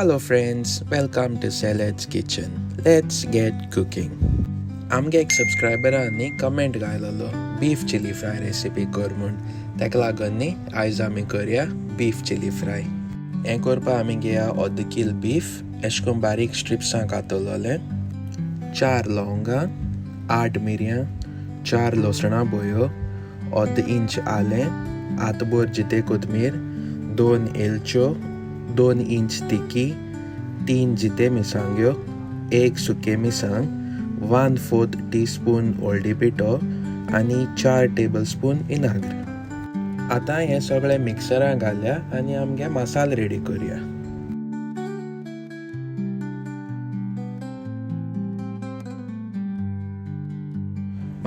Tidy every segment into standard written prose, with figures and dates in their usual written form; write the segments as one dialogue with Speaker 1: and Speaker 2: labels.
Speaker 1: Hello friends, welcome to Salad's Kitchen. Let's get cooking. आमगे एक सब्सक्रायबरांनी कमेंट घायलो बीफ चिली फ्राय रेसिपी कर म्हूण ताका लागून न्ही आयज आमी करया बीफ चिली फ्राय. हें करपा आमी घेया अर्द कील बीफ अशें करून बारीक स्ट्रिप्सां कातरलेले, 4 लवंगां, 8 मिरयां, 4 लसणा बोयो, अर्द इंच आलें, आतभर जिते कोथमीर, 2 एलच्यो, 2 इंच तिकी, 3 जिते मिरसांग्यो, 1 सुके मिरसांग, 1/4 टीस्पून हळदी पिठो आनी 4 टेबलस्पून विनाग्र. आतां हें सगळें मिक्सरान घालया आनी आमगे मसालो रेडी करया.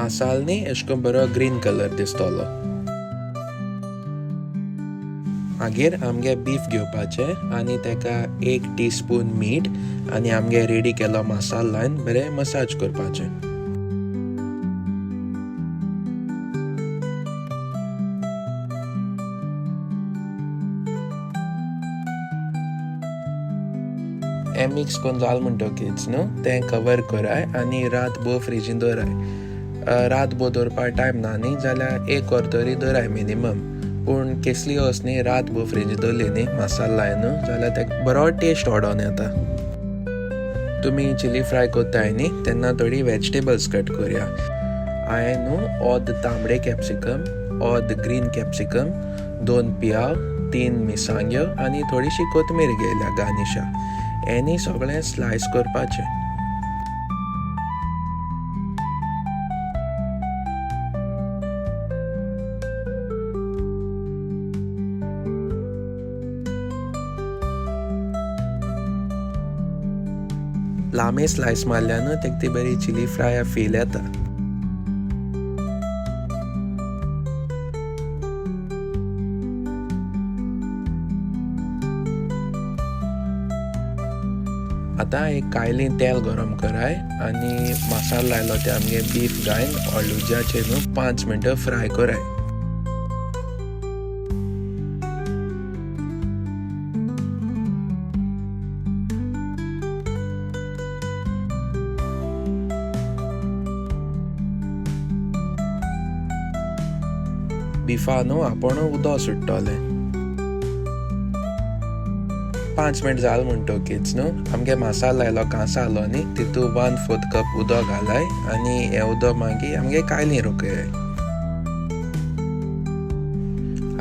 Speaker 1: मसालो न्ही अशें करून बरो ग्रीन कलर दिसतलो. मागीर आमगे बीफ घेवपाचें आनी ताका 1 टीस्पून मीठ आनी आमगे रेडी केलो मसालो लावन बरें मसाज करपाचें. हें मिक्स करून जालें म्हणटकीच न्हू तें कवर कराय आनी रातभर फ्रिजीन दवराय. रातभर दवरपाक टायम ना न्ही जाल्यार 1 वर तरी दवराय मिनिमम. पूण कसली वस्त न्ही रातभर फ्रिजीन दवरली न्ही मसालो लावन जाल्यार ताका बरो टेस्ट ओडोन येता. तुमी चिली फ्राय करताय न्ही तेन्ना थोडी वेजिटेबल्स कट करया. हांवें न्हू अर्द तांबडे कॅप्सिकम, अर्द ग्रीन कॅप्सिकम, 2 पियाव, 3 मिरसांग्यो आनी थोडीशी कोथमीर घेयल्या गार्निशा. हें न्ही सगळें स्लायस करपाचें. लांबे स्लायस मारल्यान ताका ती बरी चिली फ्राय फील येता. आतां एक कायलीन तेल गरम कराय आनी मसालो लायलो ते आमगे बीफ घायन हळुज्याचेर न्हू 5 मिनटां फ्राय कराय. बिफान आपण उदक सुट्टलें. 5 मिनट जालें म्हणटकीच न्हू आमगे मसालो लायलो कांसालो न्ही तितून 1/4 कप उदक घालाय आनी हें उदक मागीर आमगे कायलीं रोखयाय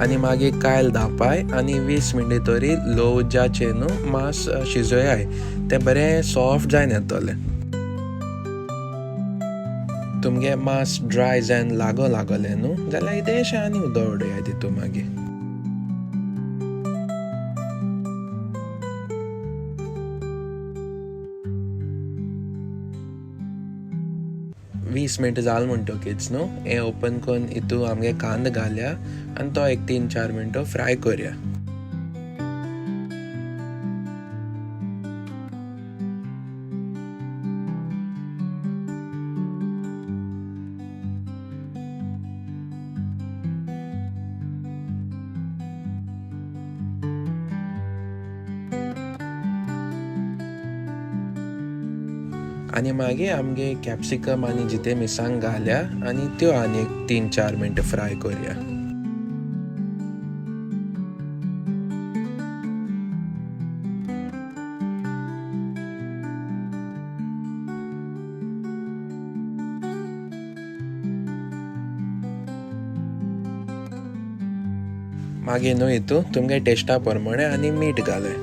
Speaker 1: आनी मागीर कायल धांपाय आनी 20 मिनटां तरी लो उज्याचेर न्हू मांस शिजोयाय. तें बरें सॉफ्ट जायन येतलें. तुमगे मांस ड्राय जायन लागलें न्हू जाल्यार इल्लेशें आनी उदक उडयाय तितून मागीर. वीस मिनट जालें म्हणटकीच न्हू हें ओपन करून हितून आमगे कांदो घालया आनी तो एक 3-4 मिनटां फ्राय करया. आनी मागीर आमगे कॅप्सिकम आनी जिते मिरसांग घालया आनी त्यो आनी एक 3-4 मिनटां फ्राय करया. मागीर न्हू हितून तुमगे टेस्टा प्रमाणे आनी मीठ घालय.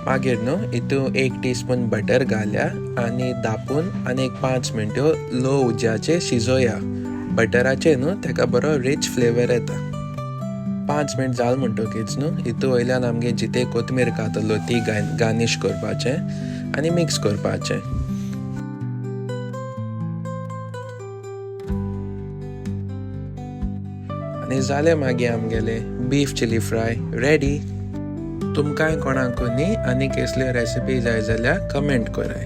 Speaker 1: मागीर न्हू हितून 1 टीस्पून बटर घालया आनी धापून आनी एक 5 मिनटां लो उज्याचेर शिजोया. बटराचेर न्हू ताका बरो रिच फ्लेवर येता. 5 मिनट जालें म्हणटकीच न्हू हितून वयल्यान आमगे जिते कोथमीर कातरलो ती गार्निश करपाचें आनी मिक्स करपाचें. आनी जालें मागीर आमगेलें बीफ चिली फ्राय रेडी. तुमकांय कोणाक न्ही आनी कसल्यो रेसिपी जाय जाल्यार कमेंट कराय.